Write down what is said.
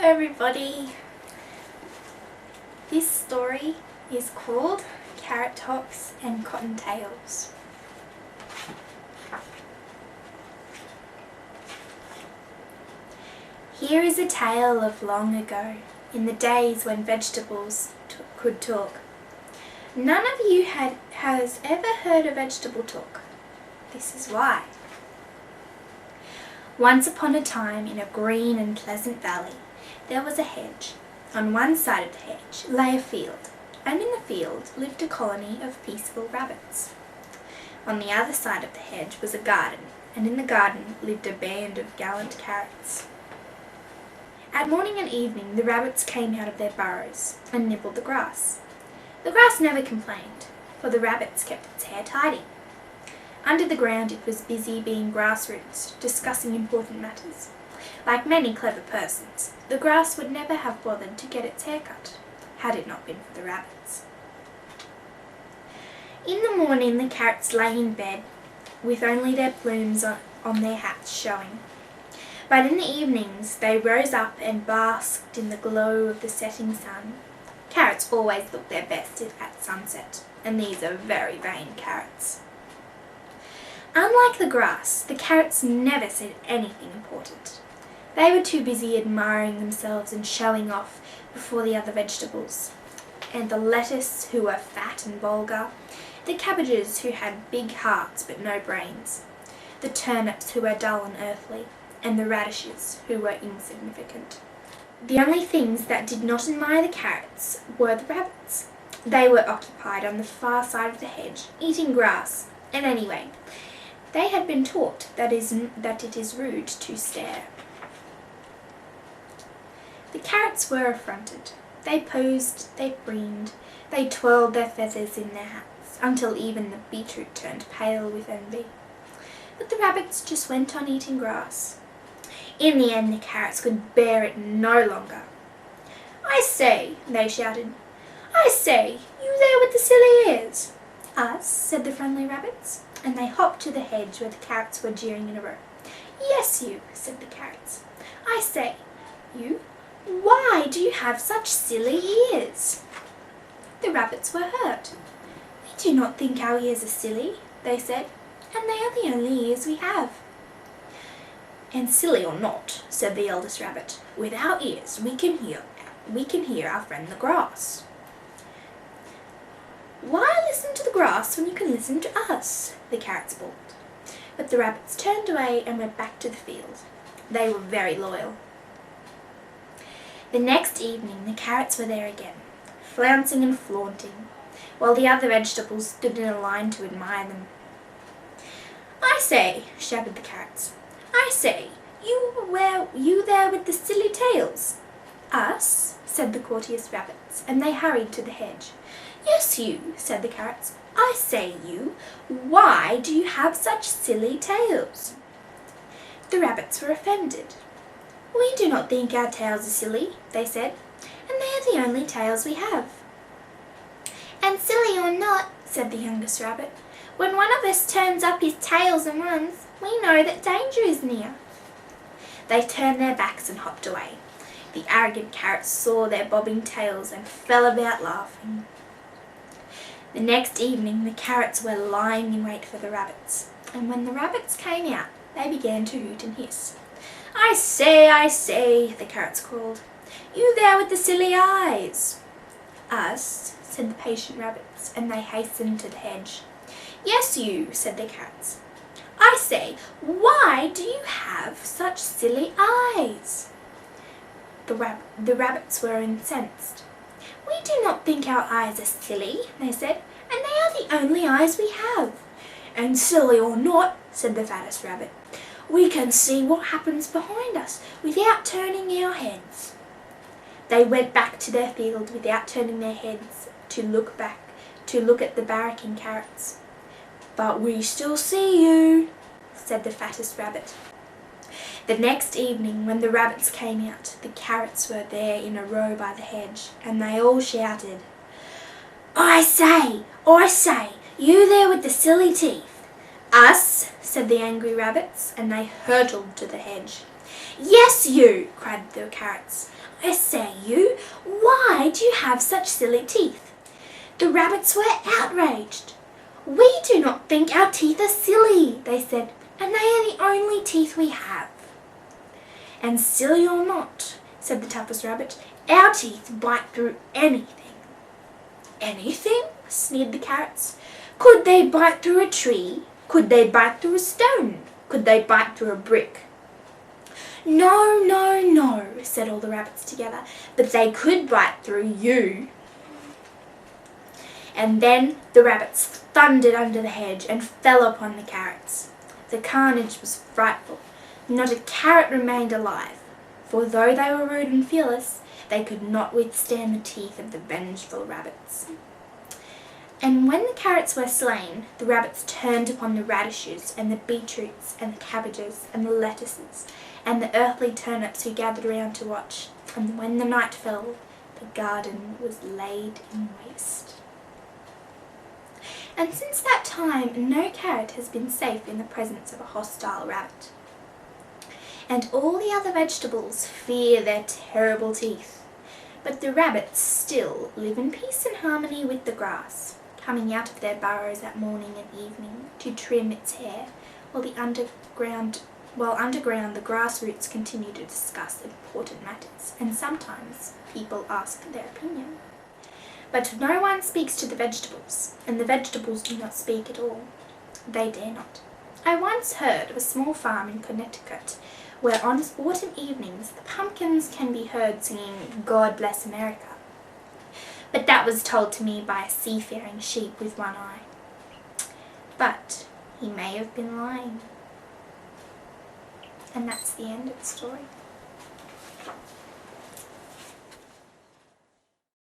everybody. This story is called Carrot Tops and Cottontails. Here is a tale of long ago, in the days when vegetables could talk. None of you has ever heard a vegetable talk. This is why. Once upon a time, in a green and pleasant valley, there was a hedge. On one side of the hedge lay a field, and in the field lived a colony of peaceful rabbits. On the other side of the hedge was a garden, and in the garden lived a band of gallant carrots. At morning and evening the rabbits came out of their burrows and nibbled the grass. The grass never complained, for the rabbits kept its hair tidy. Under the ground it was busy being grass roots, discussing important matters. Like many clever persons, the grass would never have bothered to get its hair cut, had it not been for the rabbits. In the morning the carrots lay in bed, with only their plumes on their hats showing. But in the evenings they rose up and basked in the glow of the setting sun. Carrots always look their best at sunset, and these are very vain carrots. Unlike the grass, the carrots never said anything important. They were too busy admiring themselves and showing off before the other vegetables. And the lettuce, who were fat and vulgar, the cabbages, who had big hearts but no brains, the turnips, who were dull and earthly, and the radishes, who were insignificant. The only things that did not admire the carrots were the rabbits. They were occupied on the far side of the hedge, eating grass, and anyway, they had been taught that it is rude to stare. The carrots were affronted. They posed, they preened, they twirled their feathers in their hats, until even the beetroot turned pale with envy. But the rabbits just went on eating grass. In the end the carrots could bear it no longer. "I say," they shouted, "I say, you there with the silly ears!" "Us," said the friendly rabbits, and they hopped to the hedge where the carrots were jeering in a row. "Yes, you," said the carrots. "I say, you, why do you have such silly ears?" The rabbits were hurt. "We do not think our ears are silly," they said, "and they are the only ears we have." "And silly or not," said the eldest rabbit, "with our ears we can hear our friend the grass." "Why listen to the grass when you can listen to us?" the carrots bawled. But the rabbits turned away and went back to the field. They were very loyal. The next evening the carrots were there again, flouncing and flaunting, while the other vegetables stood in a line to admire them. "I say," shouted the carrots, "I say, you there with the silly tails?" "Us," said the courteous rabbits, and they hurried to the hedge. "Yes, you," said the carrots. "I say, you, why do you have such silly tails?" The rabbits were offended. "We do not think our tails are silly," they said, "and they are the only tails we have." "And silly or not," said the youngest rabbit, "when one of us turns up his tails and runs, we know that danger is near." They turned their backs and hopped away. The arrogant carrots saw their bobbing tails and fell about laughing. The next evening the carrots were lying in wait for the rabbits, and when the rabbits came out, they began to hoot and hiss. I say," the carrots called. "You there with the silly eyes?" "Us," said the patient rabbits, and they hastened to the hedge. "Yes, you," said the carrots. "I say, why do you have such silly eyes?" The rabbits were incensed. "We do not think our eyes are silly," they said, "and they are the only eyes we have." "And silly or not," said the fattest rabbit, "we can see what happens behind us without turning our heads." They went back to their field without turning their heads to look at the barracking carrots. "But we still see you," said the fattest rabbit. The next evening when the rabbits came out, the carrots were there in a row by the hedge, and they all shouted, I say, you there with the silly teeth." "Us," said the angry rabbits, and they hurtled to the hedge. "Yes, you," cried the carrots. I say you, why do you have such silly teeth?" The rabbits were outraged. "We do not think our teeth are silly," they said, "and they are the only teeth we have." "And silly or not," said the toughest rabbit, "our teeth bite through anything." "Anything?" sneered the carrots. "Could they bite through a tree? Could they bite through a stone? Could they bite through a brick?" "No, no, no," said all the rabbits together, "but they could bite through you." And then the rabbits thundered under the hedge and fell upon the carrots. The carnage was frightful. Not a carrot remained alive, for though they were rude and fearless, they could not withstand the teeth of the vengeful rabbits. And when the carrots were slain, the rabbits turned upon the radishes and the beetroots and the cabbages and the lettuces and the earthly turnips who gathered around to watch, and when the night fell, the garden was laid in waste. And since that time, no carrot has been safe in the presence of a hostile rabbit. And all the other vegetables fear their terrible teeth, but the rabbits still live in peace and harmony with the grass, coming out of their burrows at morning and evening to trim its hair, while underground the grass roots continue to discuss important matters, and sometimes people ask their opinion. But no one speaks to the vegetables, and the vegetables do not speak at all. They dare not. I once heard of a small farm in Connecticut where on autumn evenings the pumpkins can be heard singing "God Bless America." But that was told to me by a seafaring sheep with one eye. But he may have been lying. And that's the end of the story.